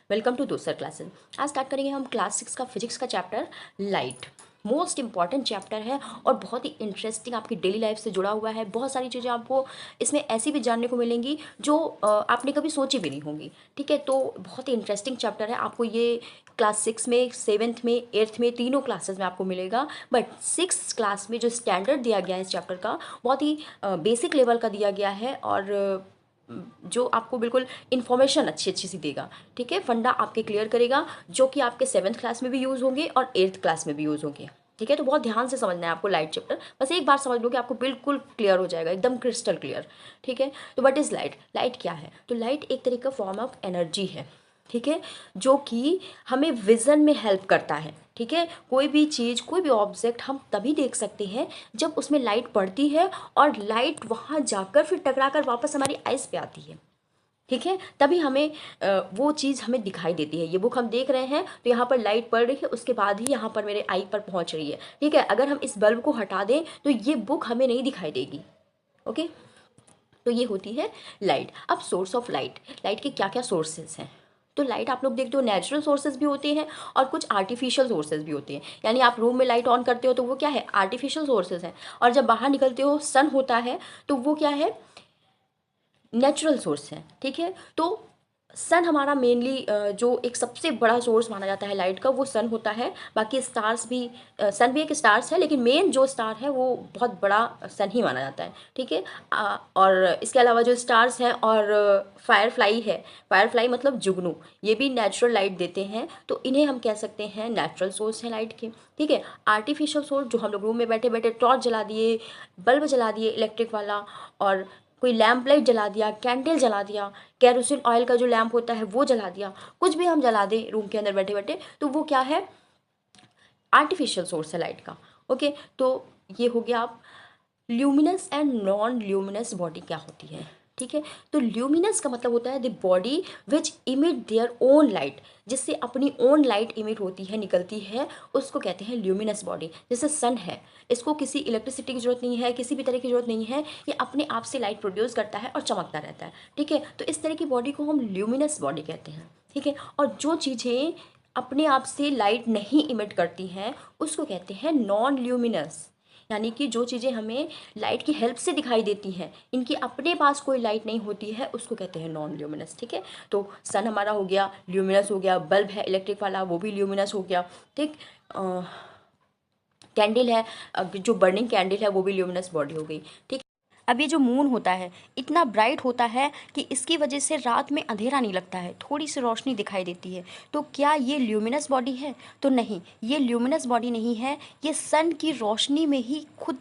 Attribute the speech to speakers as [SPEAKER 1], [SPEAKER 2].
[SPEAKER 1] Welcome to दोसर classes. आज start करेंगे हम क्लास 6 का फिजिक्स का chapter light. Most important chapter है और बहुत ही इंटरेस्टिंग आपकी डेली लाइफ से जुड़ा हुआ है। बहुत सारी चीज़ें आपको इसमें ऐसी भी जानने को मिलेंगी जो आपने कभी सोची भी नहीं होंगी। ठीक है, तो बहुत ही इंटरेस्टिंग चैप्टर है। आपको ये क्लास 6 में, 7th में, 8th में, तीनों क्लासेस में आपको मिलेगा। बट 6th क्लास में जो स्टैंडर्ड दिया गया है इस चैप्टर का, बहुत ही बेसिक लेवल का दिया गया है और जो आपको बिल्कुल इन्फॉर्मेशन अच्छी अच्छी सी देगा। ठीक है, फंडा आपके क्लियर करेगा जो कि आपके 7th क्लास में भी यूज़ होंगे और 8th क्लास में भी यूज़ होंगे। ठीक है, तो बहुत ध्यान से समझना है आपको लाइट चैप्टर। बस एक बार समझ लो कि आपको बिल्कुल क्लियर हो जाएगा, एकदम क्रिस्टल क्लियर। ठीक है, तो व्हाट इज़ लाइट? लाइट क्या है? तो लाइट एक तरीके का फॉर्म ऑफ एनर्जी है। ठीक है, जो कि हमें विज़न में हेल्प करता है। ठीक है, कोई भी चीज़, कोई भी ऑब्जेक्ट हम तभी देख सकते हैं जब उसमें लाइट पड़ती है और लाइट वहाँ जाकर फिर टकरा कर वापस हमारी आइज़ पे आती है। ठीक है, तभी हमें वो चीज़ हमें दिखाई देती है। ये बुक हम देख रहे हैं तो यहाँ पर लाइट पड़ रही है, उसके बाद ही यहाँ पर मेरे आई पर पहुँच रही है। ठीक है, अगर हम इस बल्ब को हटा दें तो ये बुक हमें नहीं दिखाई देगी। ओके, तो ये होती है लाइट। अब सोर्स ऑफ लाइट, लाइट के क्या क्या सोर्सेज हैं? तो लाइट आप लोग देखते हो नेचुरल सोर्सेज भी होते हैं और कुछ आर्टिफिशियल सोर्सेज भी होते हैं। यानी आप रूम में लाइट ऑन करते हो तो वो क्या है? आर्टिफिशियल सोर्सेज हैं। और जब बाहर निकलते हो सन होता है तो वो क्या है? नेचुरल सोर्स है। ठीक है, तो सन हमारा मेनली जो एक सबसे बड़ा सोर्स माना जाता है लाइट का, वो सन होता है। बाकी स्टार्स भी, सन भी एक स्टार्स है, लेकिन मेन जो स्टार है वो बहुत बड़ा सन ही माना जाता है। ठीक है, और इसके अलावा जो स्टार्स हैं और फायरफ्लाई है, फायरफ्लाई मतलब जुगनू, ये भी नेचुरल लाइट देते हैं। तो इन्हें हम कह सकते हैं नेचुरल सोर्स हैं लाइट के। ठीक है, आर्टिफिशियल सोर्स जो हम लोग रूम में बैठे बैठे टॉर्च जला दिए, बल्ब जला दिए इलेक्ट्रिक वाला, और कोई लैम्प लाइट जला दिया, कैंडल जला दिया, केरोसिन ऑयल का जो लैम्प होता है वो जला दिया, कुछ भी हम जला दें रूम के अंदर बैठे बैठे तो वो क्या है? आर्टिफिशियल सोर्स है लाइट का। ओके, तो ये हो गया। आप luminous and non luminous body क्या होती है? ठीक है, तो ल्यूमिनस का मतलब होता है the body which emit their own light, जिससे अपनी ओन लाइट इमिट होती है, निकलती है, उसको कहते हैं ल्यूमिनस बॉडी। जैसे सन है, इसको किसी इलेक्ट्रिसिटी की जरूरत नहीं है, किसी भी तरह की जरूरत नहीं है, ये अपने आप से लाइट प्रोड्यूस करता है और चमकता रहता है। ठीक है, तो इस तरह की बॉडी को हम ल्यूमिनस बॉडी कहते हैं। ठीक है, और जो चीज़ें अपने आप से लाइट नहीं इमिट करती हैं उसको कहते हैं नॉन ल्यूमिनस। यानी कि जो चीज़ें हमें लाइट की हेल्प से दिखाई देती हैं, इनकी अपने पास कोई लाइट नहीं होती है, उसको कहते हैं नॉन ल्यूमिनस। ठीक है, तो सन हमारा हो गया, ल्यूमिनस हो गया। बल्ब है इलेक्ट्रिक वाला, वो भी ल्यूमिनस हो गया। ठीक, कैंडल है, जो बर्निंग कैंडल है वो भी ल्यूमिनस बॉडी हो गई। ठीक, अब ये जो मून होता है इतना ब्राइट होता है कि इसकी वजह से रात में अंधेरा नहीं लगता है, थोड़ी सी रोशनी दिखाई देती है। तो क्या ये ल्यूमिनस बॉडी है? तो नहीं, ये ल्यूमिनस बॉडी नहीं है, ये सन की रोशनी में ही खुद